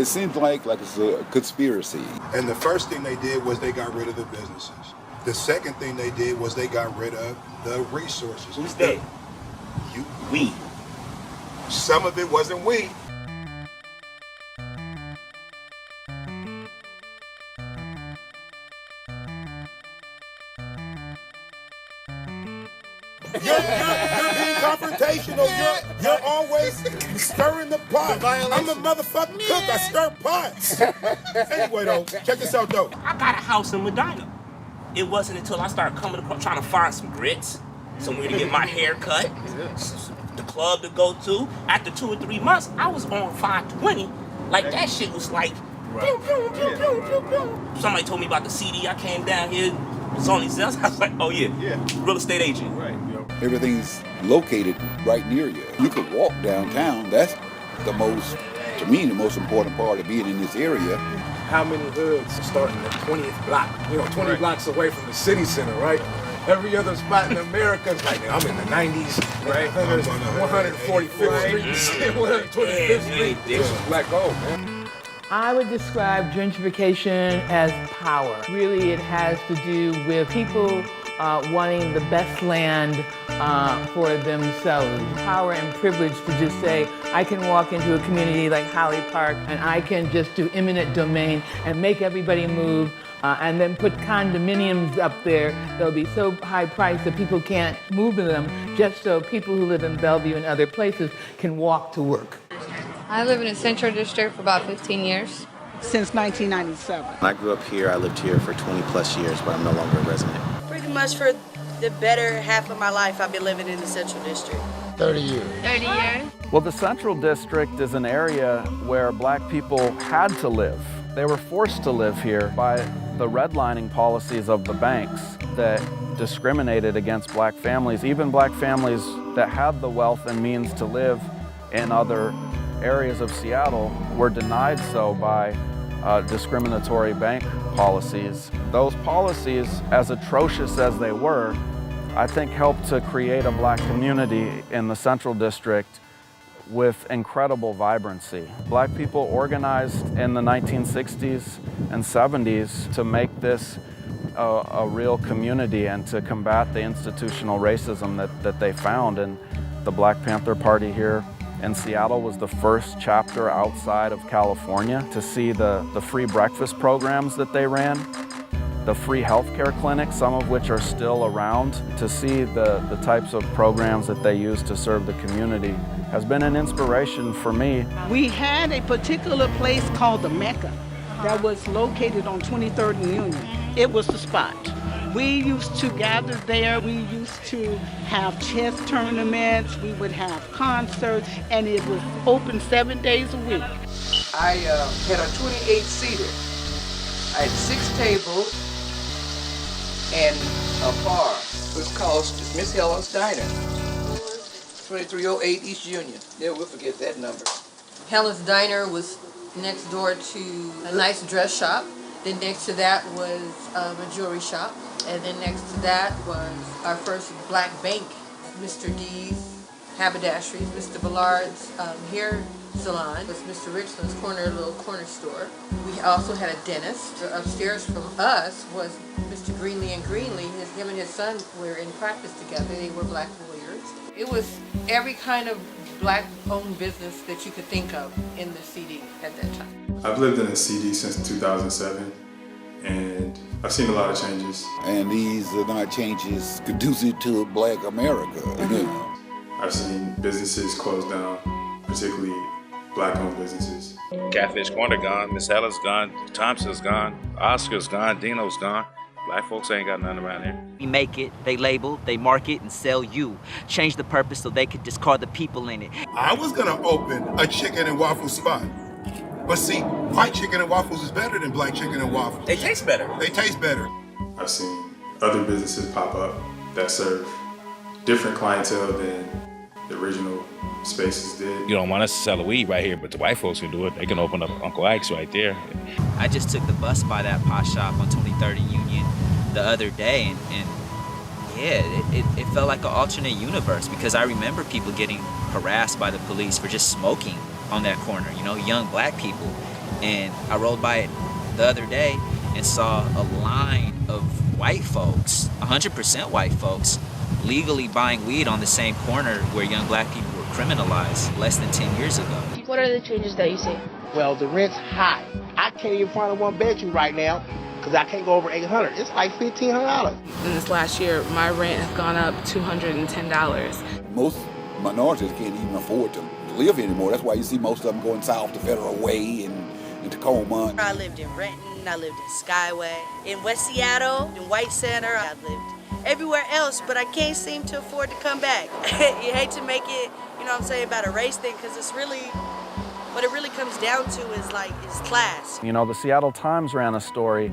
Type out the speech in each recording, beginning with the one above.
It seems like it's a conspiracy. And the first thing they did was they got rid of the businesses. The second thing they did was they got rid of the resources. Who's they? You. We. Some of it wasn't we. You're being confrontational. You're always stirring the pot. I'm a motherfucking cook. I stir pots. Anyway, though, check this out, though. I got a house in Medina. It wasn't until I started coming across, trying to find some grits, somewhere to get my hair cut, the club to go to. After 2 or 3 months, I was on 520. Like, that shit was like, pew, pew, pew, pew, pew, pew. Somebody told me about the CD. I came down here. It's only sales. I was like, oh yeah, real estate agent. Right. Everything's located right near you. You could walk downtown. That's the most, to me, the most important part of being in this area. How many hoods starting at 20th block? 20 blocks away from the city center, right? Every other spot in America is like, I'm in the 90s, right? 145th Street, 125th Street. This is black gold, man. I would describe gentrification as power. Really, it has to do with people wanting the best land for themselves. Power and privilege to just say, I can walk into a community like Holly Park and I can just do eminent domain and make everybody move and then put condominiums up there. They'll be so high priced that people can't move in them just so people who live in Bellevue and other places can walk to work. I live in the Central District for about 15 years. Since 1997. When I grew up here, I lived here for 20 plus years, but I'm no longer a resident. Pretty much for the better half of my life, I've been living in the Central District. 30 years. 30 years? Well, the Central District is an area where black people had to live. They were forced to live here by the redlining policies of the banks that discriminated against black families, even black families that had the wealth and means to live in other areas of Seattle were denied so by discriminatory bank policies. Those policies, as atrocious as they were, I think helped to create a black community in the Central District with incredible vibrancy. Black people organized in the 1960s and 70s to make this a real community and to combat the institutional racism that they found. And the Black Panther Party here in Seattle was the first chapter outside of California to see the free breakfast programs that they ran, the free healthcare clinics, some of which are still around, to see the types of programs that they use to serve the community has been an inspiration for me. We had a particular place called the Mecca that was located on 23rd and Union. It was the spot. We used to gather there. We used to have chess tournaments. We would have concerts, and it was open 7 days a week. I had a 28-seater. I had 6 tables and a bar. It was called Miss Helen's Diner, 2308 East Union. Never will forget that number. Helen's Diner was next door to a nice dress shop. Then next to that was a jewelry shop. And then next to that was our first black bank, Mr. D's Haberdasheries, Mr. Ballard's hair salon, was Mr. Richland's little corner store. We also had a dentist. Upstairs from us was Mr. Greenlee and Greenlee. Him and his son were in practice together. They were black lawyers. It was every kind of black-owned business that you could think of in the CD at that time. I've lived in a CD since 2007, and I've seen a lot of changes. And these are not changes conducive to black America. I've seen businesses close down, particularly black-owned businesses. Catfish Corner gone, Miss Helen's gone, Thompson's gone, Oscar's gone, Dino's gone. Black folks ain't got nothing around here. We make it, they label, they market, and sell you. Change the purpose so they could discard the people in it. I was gonna open a chicken and waffle spot. But see, white chicken and waffles is better than black chicken and waffles. They taste better. They taste better. I've seen other businesses pop up that serve different clientele than the original spaces did. You don't want us to sell the weed right here, but the white folks can do it. They can open up Uncle Ike's right there. I just took the bus by that pot shop on 23rd and Union the other day, and yeah, it felt like an alternate universe, because I remember people getting harassed by the police for just smoking on that corner, young black people. And I rolled by it the other day and saw a line of white folks, 100% white folks, legally buying weed on the same corner where young black people were criminalized less than 10 years ago. What are the changes that you see? Well, the rent's high. I can't even find a one bedroom right now because I can't go over $800. It's like $1,500. In this last year, my rent has gone up $210. Most minorities can't even afford to live anymore. That's why you see most of them going south to Federal Way and Tacoma. I lived in Renton, I lived in Skyway, in West Seattle, in White Center. I lived everywhere else, but I can't seem to afford to come back. You hate to make it, you know what I'm saying, about a race thing, because it's really, what it really comes down to is class. You know, the Seattle Times ran a story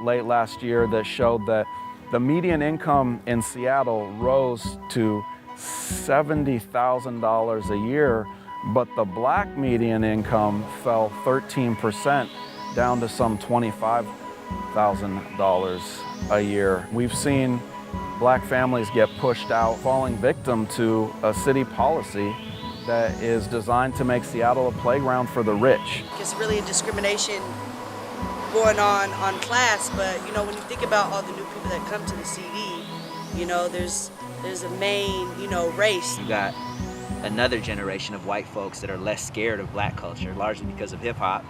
late last year that showed that the median income in Seattle rose to $70,000 a year, but the black median income fell 13%, down to some $25,000 a year. We've seen black families get pushed out, falling victim to a city policy that is designed to make Seattle a playground for the rich. It's really a discrimination going on class, but you know, when you think about all the new people that come to the CD, you know, there's a main, you know, race. You got another generation of white folks that are less scared of black culture, largely because of hip hop,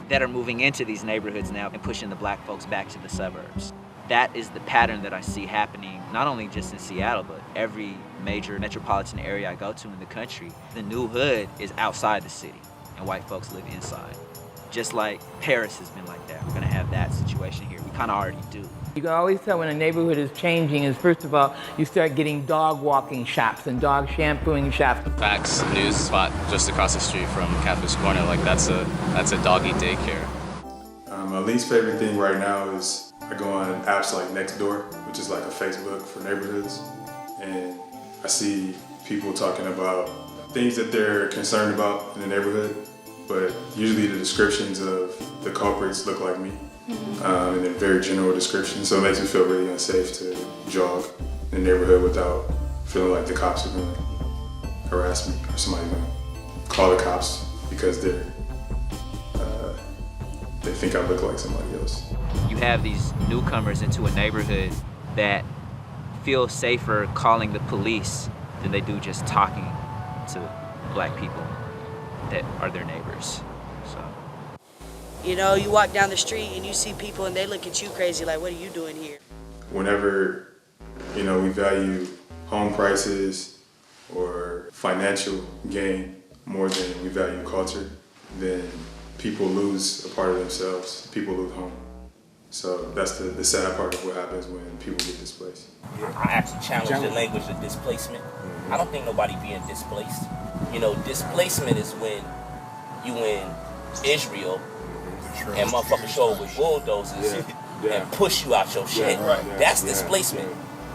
that are moving into these neighborhoods now and pushing the black folks back to the suburbs. That is the pattern that I see happening, not only just in Seattle, but every major metropolitan area I go to in the country. The new hood is outside the city, and white folks live inside. Just like Paris has been like that. We're gonna have that situation here. We kinda already do. You can always tell when a neighborhood is changing is, first of all, you start getting dog walking shops and dog shampooing shops. Facts news spot just across the street from Campus Corner, like that's a doggy daycare. My least favorite thing right now is I go on apps like Nextdoor, which is like a Facebook for neighborhoods, and I see people talking about things that they're concerned about in the neighborhood, but usually the descriptions of the culprits look like me. And they're very general descriptions, so it makes me feel really unsafe to jog in the neighborhood without feeling like the cops are gonna harass me or somebody's gonna call the cops because they think I look like somebody else. You have these newcomers into a neighborhood that feel safer calling the police than they do just talking to black people that are their neighbors. You know, you walk down the street and you see people and they look at you crazy like, what are you doing here? Whenever, you know, we value home prices or financial gain more than we value culture, then people lose a part of themselves, people lose home. So that's the sad part of what happens when people get displaced. I actually challenge the language of displacement. I don't think nobody being displaced. You know, displacement is when you in Israel and motherfuckers show up with bulldozers and push you out your shit. That's displacement.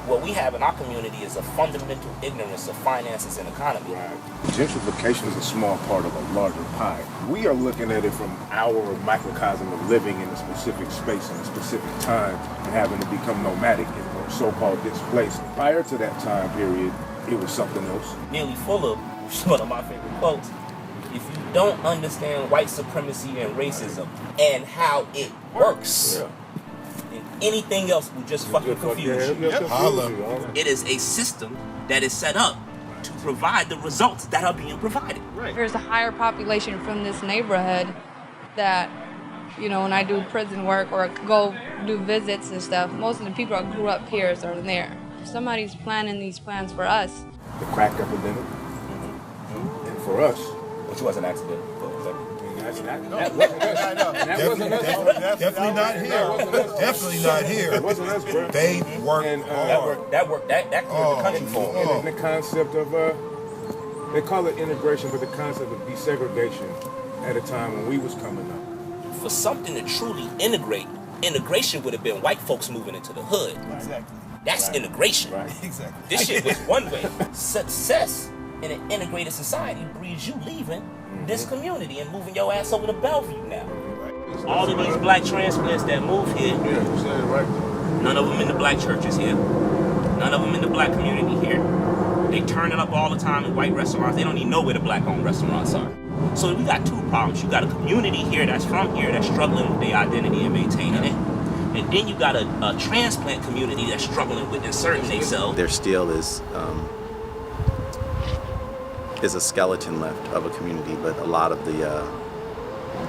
What we have in our community is a fundamental ignorance of finances and economy. Gentrification is a small part of a larger pie. We are looking at it from our microcosm of living in a specific space in a specific time and having to become nomadic or so-called displaced. Prior to that time period, it was something else. Nearly full of, which is one of my favorite quotes, if you don't understand white supremacy and racism and how it works, then anything else will just fucking confuse you. It is a system that is set up to provide the results that are being provided. There's a higher population from this neighborhood that, you know, when I do prison work or go do visits and stuff, most of the people that grew up here are there. Somebody's planning these plans for us. The crack epidemic, and for us, which was an accident. Definitely not here. Definitely not here. They work hard. That cleared the country for them. And the concept of, they call it integration, but the concept of desegregation at a time when we was coming up. For something to truly integrate, integration would have been white folks moving into the hood. Exactly. That's integration. Exactly. This shit was one way. Success in an integrated society breeds you leaving this community and moving your ass over to Bellevue now. All of these black transplants that move here, none of them in the black churches here, none of them in the black community here. They turn it up all the time in white restaurants. They don't even know where the black-owned restaurants are. So we got two problems. You got a community here that's from here that's struggling with their identity and maintaining it. And then you got a transplant community that's struggling with inserting themselves. There still is a skeleton left of a community, but a lot of the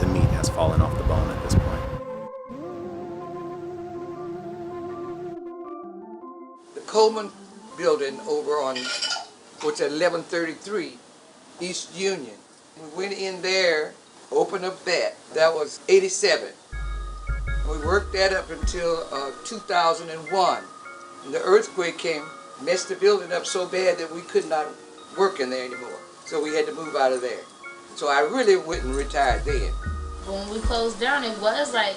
meat has fallen off the bone at this point. The Coleman building over on what's at 1133 East Union. We went in there, opened up that. That was 87. We worked that up until 2001. And the earthquake came, messed the building up so bad that we could not work in there anymore. So we had to move out of there. So I really wouldn't retire then. When we closed down, it was like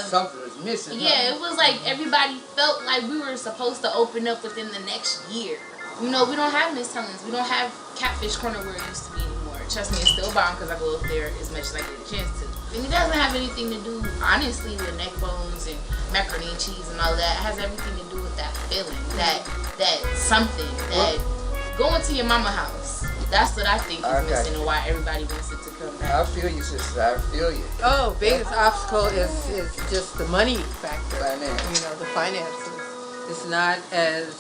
something was missing. Yeah, it was like everybody felt like we were supposed to open up within the next year. You know, we don't have Miss Helen's. We don't have Catfish Corner where it used to be anymore. Trust me, it's still bound because I go up there as much as I get a chance to. And it doesn't have anything to do, honestly, with neck bones and macaroni and cheese and all that. It has everything to do with that feeling, that something, that going to your mama house. That's what I think is missing and why everybody wants it to come back. I feel you, sister. I feel you. Oh, biggest obstacle is just the money factor. Finance. You know, the finances. It's not as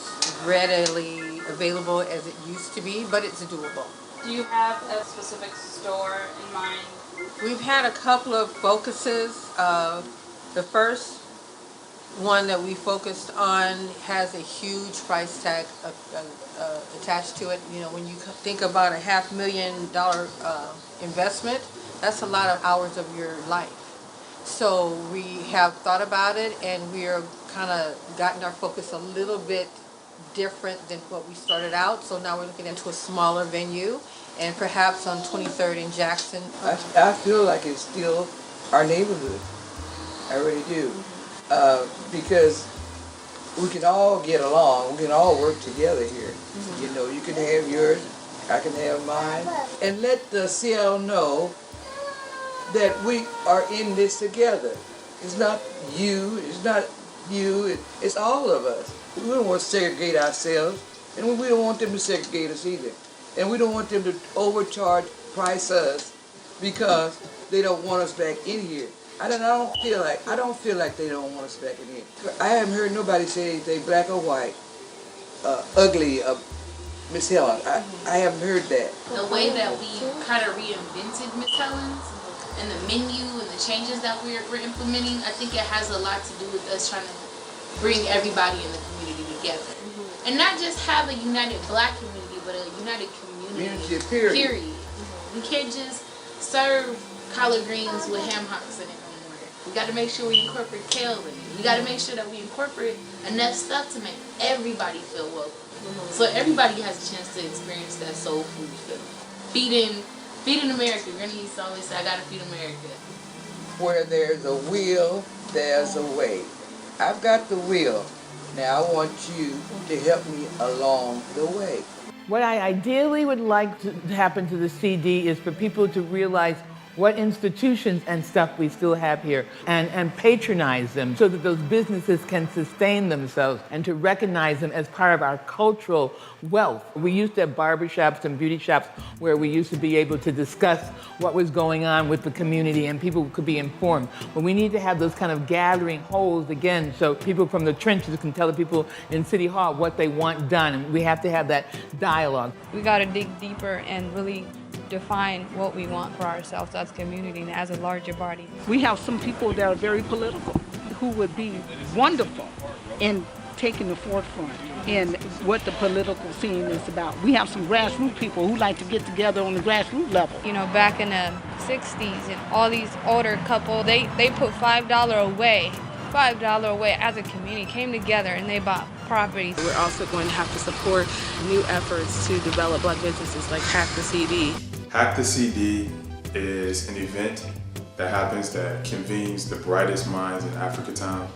readily available as it used to be, but it's doable. Do you have a specific store in mind? We've had a couple of focuses. The first one that we focused on has a huge price tag attached to it. You know, when you think about a $500,000 investment, that's a lot of hours of your life. So we have thought about it, and we're kind of gotten our focus a little bit different than what we started out. So now we're looking into a smaller venue, and perhaps on 23rd in Jackson. I feel like it's still our neighborhood. I really do. Because we can all get along. We can all work together here. Mm-hmm. You know, you can have yours, I can have mine. And let the CL know that we are in this together. It's not you, it's all of us. We don't want to segregate ourselves, and we don't want them to segregate us either. And we don't want them to price us because they don't want us back in here. I don't feel like they don't want us back in here. I haven't heard nobody say anything black or white, ugly, Miss Helen. I haven't heard that. The way that we kind of reinvented Miss Helen's and the menu and the changes that we're implementing, I think it has a lot to do with us trying to bring everybody in the community together. Mm-hmm. And not just have a united black community, but a united community, period. Mm-hmm. We can't just serve collard greens with ham hocks in it anymore. We got to make sure we incorporate kale in it. We got to make sure that we incorporate enough stuff to make everybody feel welcome. Mm-hmm. So everybody has a chance to experience that soul food feeling. Feeding America. Granny used to always say, I got to feed America. Where there's a will, there's a way. I've got the will. Now I want you to help me along the way. What I ideally would like to happen to the CD is for people to realize what institutions and stuff we still have here and patronize them so that those businesses can sustain themselves and to recognize them as part of our cultural wealth. We used to have barbershops and beauty shops where we used to be able to discuss what was going on with the community and people could be informed. But we need to have those kind of gathering holes again so people from the trenches can tell the people in City Hall what they want done. And we have to have that dialogue. We got to dig deeper and really define what we want for ourselves as a community and as a larger body. We have some people that are very political who would be wonderful in taking the forefront in what the political scene is about. We have some grassroots people who like to get together on the grassroots level. You know, back in the 60s and all these older couple, they put $5 away as a community, came together and they bought properties. We're also going to have to support new efforts to develop black businesses like Hack the CD. Hack the CD is an event that happens that convenes the brightest minds in Africa Town.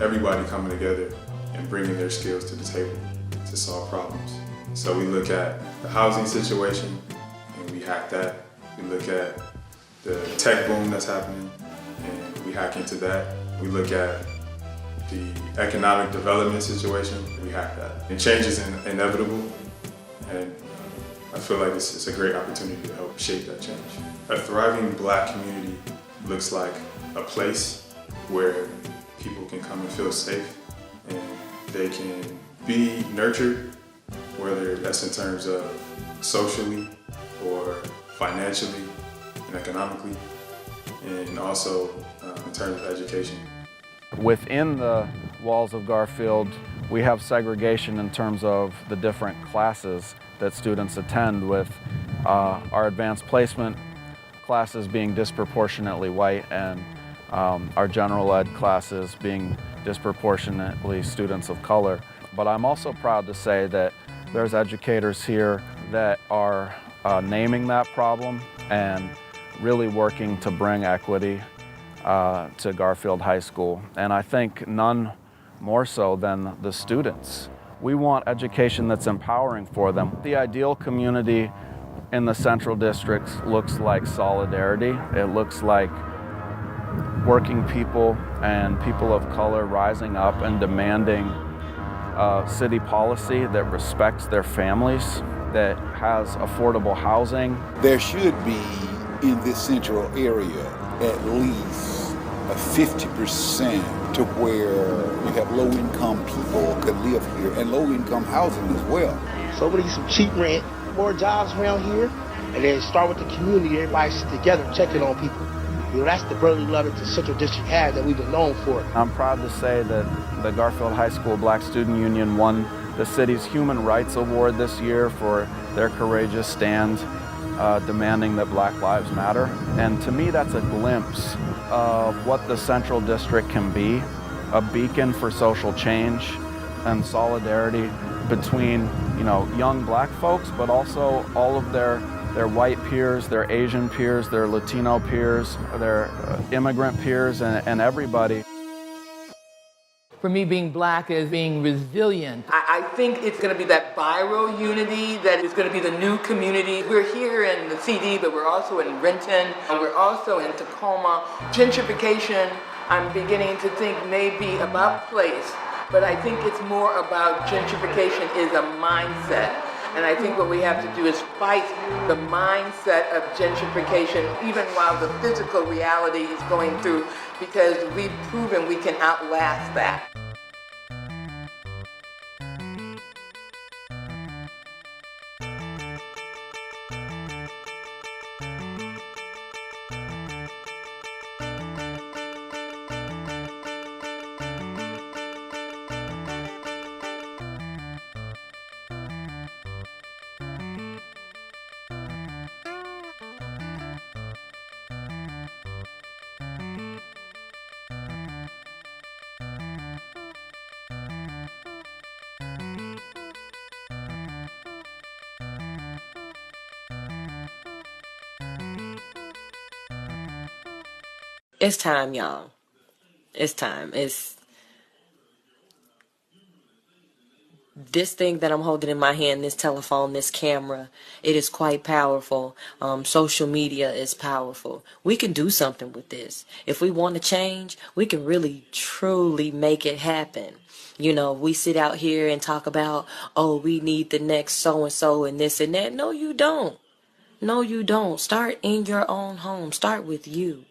Everybody coming together and bringing their skills to the table to solve problems. So we look at the housing situation and we hack that. We look at the tech boom that's happening and we hack into that. We look at the economic development situation, we hack that. And change is inevitable, and I feel like it's a great opportunity to help shape that change. A thriving Black community looks like a place where people can come and feel safe and they can be nurtured, whether that's in terms of socially or financially and economically, and also in terms of education. Within the walls of Garfield, we have segregation in terms of the different classes that students attend, with our advanced placement classes being disproportionately white and our general ed classes being disproportionately students of color. But I'm also proud to say that there's educators here that are naming that problem and really working to bring equity to Garfield High School. And I think none more so than the students. We want education that's empowering for them. The ideal community in the Central Districts looks like solidarity. It looks like working people and people of color rising up and demanding city policy that respects their families, that has affordable housing. There should be, in this central area, at least a 50% to where you have low-income people could live here, and low-income housing as well. So we need some cheap rent, more jobs around here, and then start with the community. Everybody sit together, checking on people. You know, that's the brotherly love that the Central District has that we've been known for. I'm proud to say that the Garfield High School Black Student Union won the city's Human Rights Award this year for their courageous stand demanding that Black Lives Matter. And to me, that's a glimpse of what the Central District can be, a beacon for social change and solidarity between, young Black folks, but also all of their white peers, their Asian peers, their Latino peers, their immigrant peers, and everybody. For me, being Black is being resilient. I think it's going to be that viral unity that is going to be the new community. We're here in the CD, but we're also in Renton, and we're also in Tacoma. Gentrification, I'm beginning to think, may be about place, but I think it's more about gentrification is a mindset. And I think what we have to do is fight the mindset of gentrification, even while the physical reality is going through, because we've proven we can outlast that. It's time, y'all. It's time. It's this thing that I'm holding in my hand, this telephone, this camera. It is quite powerful. Social media is powerful. We can do something with this. If we want to change, we can really, truly make it happen. We sit out here and talk about, we need the next so-and-so and this and that. No, you don't. No, you don't. Start in your own home. Start with you.